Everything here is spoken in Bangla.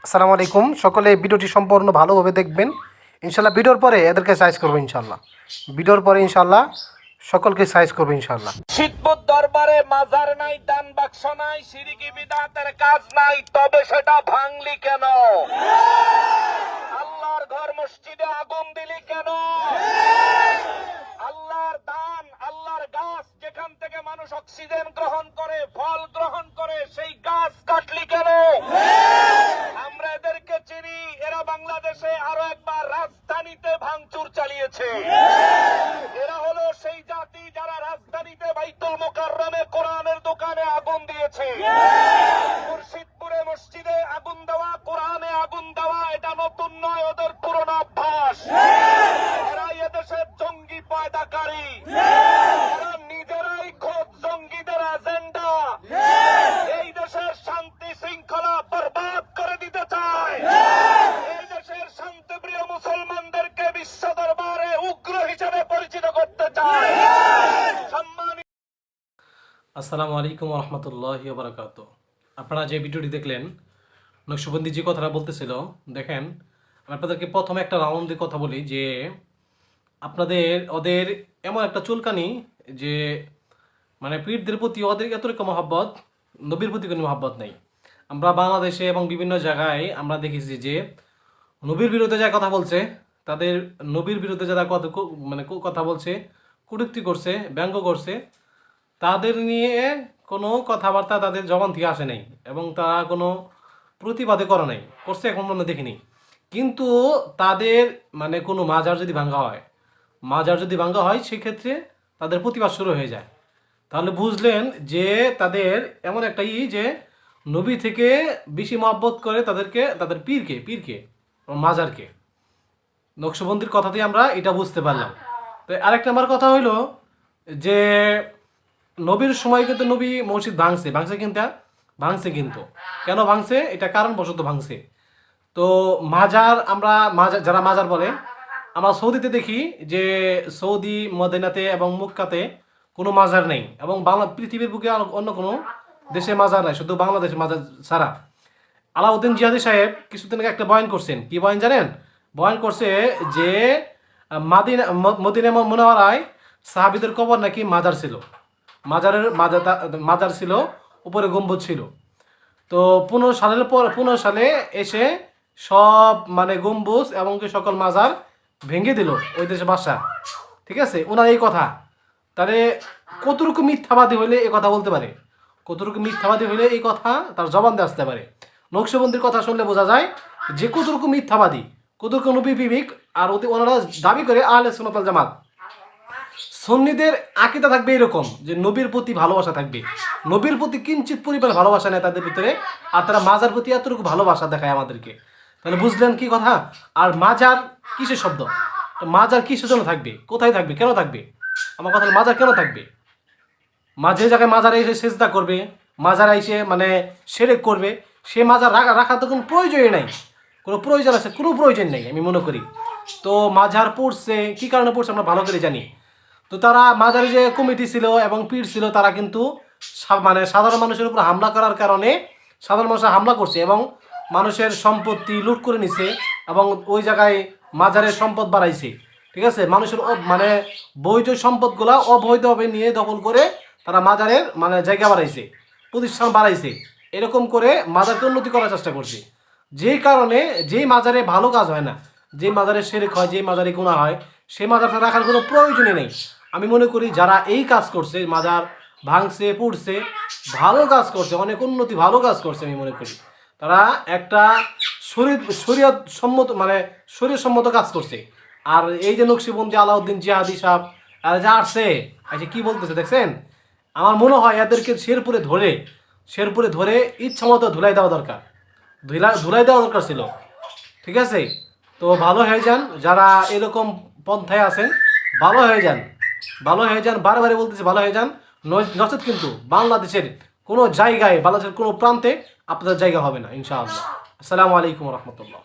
আসসালামু আলাইকুম। সকলে ভিডিওটি সম্পূর্ণ ভালোভাবে দেখবেন। ইনশাল্লাহ ভিডিওর পরে এদেরকে সাইজ করবো ইনশাল্লাহ। ভিডিওর পরে ইনশাল্লাহ সকলকে সাইজ করবো ইনশাল্লাহ। শীতপুর দরবারে মাজার নাই, দান বাক্স নাই, শিরকি বিদআতের কাজ নাই, তবে সেটা ভাঙলি কেন? আল্লাহর ঘর মসজিদে আগুন দিলি কেন? আল্লাহর দান, আল্লাহর গাছ যেখান থেকে মানুষ অক্সিজেন গ্রহণ করে, ফল গ্রহণ করে, সেই গাছ কাটলি কেন? আমরা এদেরকে চিনি, এরা বাংলাদেশে আরো একবার রাজধানীতে ভাঙচুর চালিয়েছে। এরা হলো সেই জাতি যারা রাজধানীতে বাইতুল মুকাররমে কোরআনের দোকানে আগুন দিয়েছে। মুর্শিদপুরে মসজিদে আগুন দেওয়া, কোরআনে আগুন দেওয়া এটা নতুন নয়, ওদের পুরনো অভ্যাস। এরা এদেশের জঙ্গি পয়দাকারী, এরা নিজেরাই খোদ জঙ্গিদের এজেন্ডা। এই দেশের শান্তি শৃঙ্খলা বরবাদ করে দিতে চায়। এই দেশের শান্তিপ্রিয় মুসলমানদেরকে বিশ্ব দরবারে উগ্র হিসেবে পরিচিত করতে চায়। আসসালামু আলাইকুম রহমতুল্লাহি ওয়া বারাকাতুহু। আপনারা যে ভিডিওটি দেখলেন, নকশবন্দি যে কথাটা বলতেছিল, দেখেন আমি আপনাদেরকে প্রথমে একটা রাউন্ডে কথা বলি যে ওদের এমন একটা চুলকানি যে মানে পীরদের প্রতি ওদের এতটুকু মহব্বত, নবীর প্রতি কোনো মহব্বত নেই। আমরা বাংলাদেশে এবং বিভিন্ন জায়গায় আমরা দেখেছি যে নবীর বিরুদ্ধে যা কথা বলছে, তাদের নবীর বিরুদ্ধে যারা কথা বলছে, কটূক্তি করছে, ব্যঙ্গ করছে, তাদের নিয়ে কোনো কথাবার্তা তাদের জবান থেকে আসে নাই এবং তারা কোনো প্রতিবাদে করে নাই, করছে এখন পর্যন্ত দেখিনি। কিন্তু তাদের কোনো মাজার যদি ভাঙ্গা হয় সেক্ষেত্রে তাদের প্রতিবাদ শুরু হয়ে যায়। তাহলে বুঝলেন যে তাদের এমন একটা যে নবী থেকে বেশি মহব্বত করে তাদের পীরকে মাজারকে। নকশবন্দির কথাতেই আমরা এটা বুঝতে পারলাম। তো আরেক নম্বর কথা হইলো যে নবীর সময় কিন্তু নবী মসজিদ ভাঙছে কিন্তু কেন ভাঙছে, এটা কারণবশত ভাঙছে। তো যারা মাজার বলে, আমরা সৌদিতে দেখি যে সৌদি মদিনাতে এবং মক্কাতে কোনো মাজার নেই এবং পৃথিবীর বুকে অন্য কোনো দেশে মাজার নাই, শুধু বাংলাদেশে মাজার ছাড়া। আলাউদ্দিন জিহাদি সাহেব কিছুদিন আগে একটা বয়ান করছেন। কি বয়ান জানেন? বয়ান করছে যে মদিনা মুনাওয়ারায় সাহাবীদের কবর নাকি মাজার ছিল, মাজার ছিল, উপরে গম্বুজ ছিল। তো 15 সালে এসে সব গম্বুজ এবং সকল মাজার ভেঙে দিল ওই দেশে বাদশা। ঠিক আছে, ওনার এই কথা। তাহলে কতটুকু মিথ্যাবাদী হইলে এই কথা বলতে পারে, কতটুকু মিথ্যাবাদী হইলে এই কথা তার জবান দিয়ে আসতে পারে। নকশবন্দির কথা শুনলে বোঝা যায় যে কতটুকু মিথ্যাবাদী, কতটুকু নবী প্রেমিক। আর ওনারা দাবি করে আহলে সুন্নাত ওয়াল জামাত। সুন্নিদের আকীদা থাকবে এরকম যে নবীর প্রতি ভালোবাসা থাকবে, নবীর প্রতি কিঞ্চিত পরিমাণ ভালোবাসা নেই তাদের ভিতরে, আর তারা মাজার প্রতি এতটুকু ভালোবাসা দেখায় আমাদেরকে। তাহলে বুঝলেন কি কথা? আর মাজার কিসের শব্দ? মাজার কিসের জন্য থাকবে, কোথায় থাকবে, কেন থাকবে? আমার কথা, মাজার কেন থাকবে? যে জায়গায় মাজারে এসে সেজদা করবে, মাজারে এসে শিরক করবে, সে মাজার রাখা তো কোনো প্রয়োজনই নাই। কোনো প্রয়োজন আছে? কোনো প্রয়োজন নেই আমি মনে করি। তো মাজার পড়ছে কি কারণে পড়ছে আমরা ভালো করে জানি। তো তারা মাজারে যে কমিটি ছিল এবং পীর ছিল, তারা কিন্তু সাধারণ মানুষের উপর হামলা করার কারণে সাধারণ মানুষ হামলা করছে এবং মানুষের সম্পত্তি লুট করে নিছে এবং ওই জায়গায় মাজারের সম্পদ বাড়াইছে। ঠিক আছে, মানুষের বৈধ সম্পদগুলা অবৈধভাবে নিয়ে দখল করে তারা মাজারের জায়গা বাড়াইছে, প্রতিষ্ঠান বাড়াইছে। এরকম করে মাজারকে উন্নতি করার চেষ্টা করছে। যেই কারণে যেই মাজারে ভালো কাজ হয় না, যে মাজারে শিরক হয়, যে মাজারে গুনাহ হয়, সেই মাজারটা রাখার কোনো প্রয়োজনই নেই। আমি মনে করি যারা এই কাজ করছে, মাজার ভাঙছে, পুড়ছে, ভালো কাজ করছে, অনেক উন্নতি ভালো কাজ করছে। আমি মনে করি তারা একটা শরীয়ত সম্মত কাজ করছে। আর এই যে নকশবন্দি আলাউদ্দিন জিহাদি সাহেব যা আসছে কি বলতেছে দেখছেন? আমার মনে হয় এদেরকে শেরপুরে ধরে ইচ্ছা মতো ধুলাই দেওয়া দরকার ছিল। ঠিক আছে, তো ভালো হয়ে যান যারা এরকম পন্থায় আছেন, ভালো হয়ে যান, বারবারে বলতেছি ভালো হয়ে যান। নচেত কিন্তু বাংলাদেশের কোনো জায়গায়, বাংলাদেশের কোনো প্রান্তে আপনাদের জায়গা হবে না ইনশাআল্লাহ। আসসালামু আলাইকুম রহমতুল্লাহ।